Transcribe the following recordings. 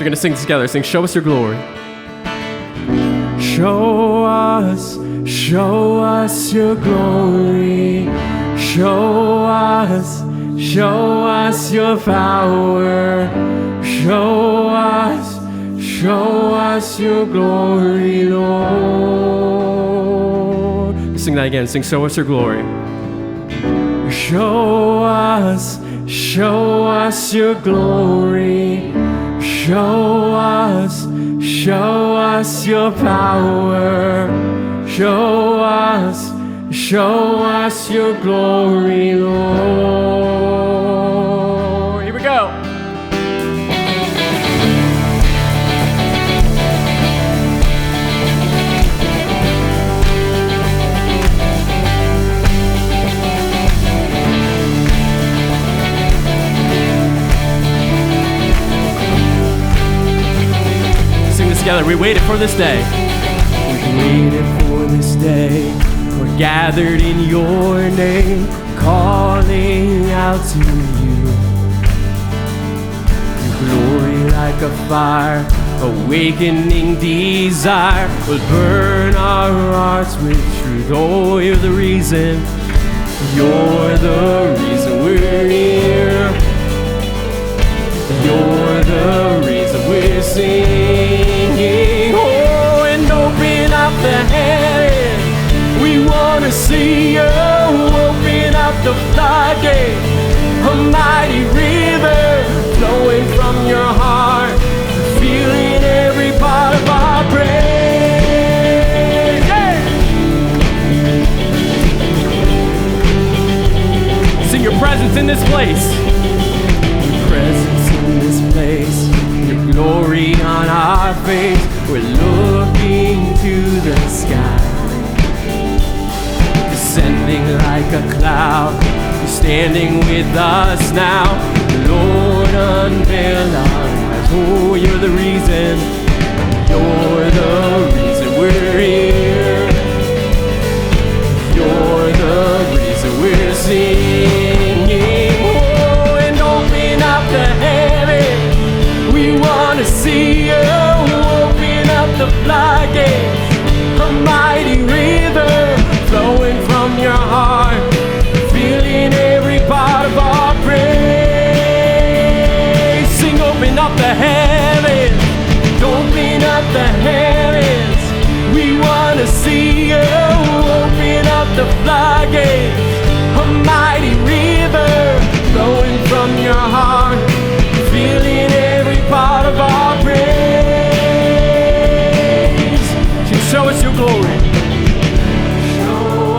We're going to sing together. Sing, show us your glory. Show us your glory. Show us your power. Show us your glory, Lord. Sing that again. Sing, show us your glory. Show us your glory. Show us your power. Show us your glory, Lord. Here we go. Together, we waited for this day. We waited for this day. We're gathered in your name, calling out to you. Your glory like a fire, awakening desire, will burn our hearts with truth. Oh, you're the reason. You're the reason we're here. You're the reason we're singing. Oh, and open up the heavens. We want to see you. Open up the floodgate. A mighty river flowing from your heart, feeling every part of our praise. Yeah. Sing your presence in this place. Your presence in this place. Your glory on our face. We're looking to the sky, descending like a cloud. You're standing with us now. Lord, unveil our eyes. Oh, you're the reason. You're the reason we're here. You're the reason we're singing. Oh, and open up the heavens. We want to see you. Open up the floodgates. A mighty river flowing from your heart, feeling every part of our praise. Sing, open up the heavens. Open up the heavens. We want to see you. Open up the floodgates. A mighty river flowing from your heart, feeling every part of our praise. Show us your glory. Show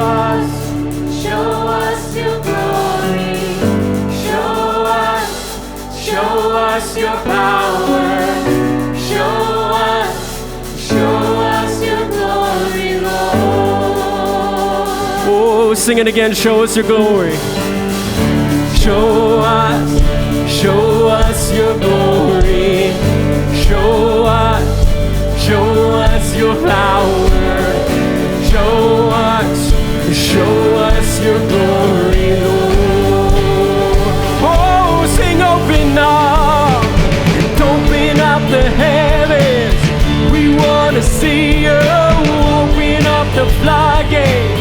us your glory. Show us your power. Show us your glory, Lord. Oh, sing it again. Show us your glory. Show us your glory. Show us your power. Show us your glory, Lord. Oh, sing, open up the heavens. We want to see you. Open up the floodgates.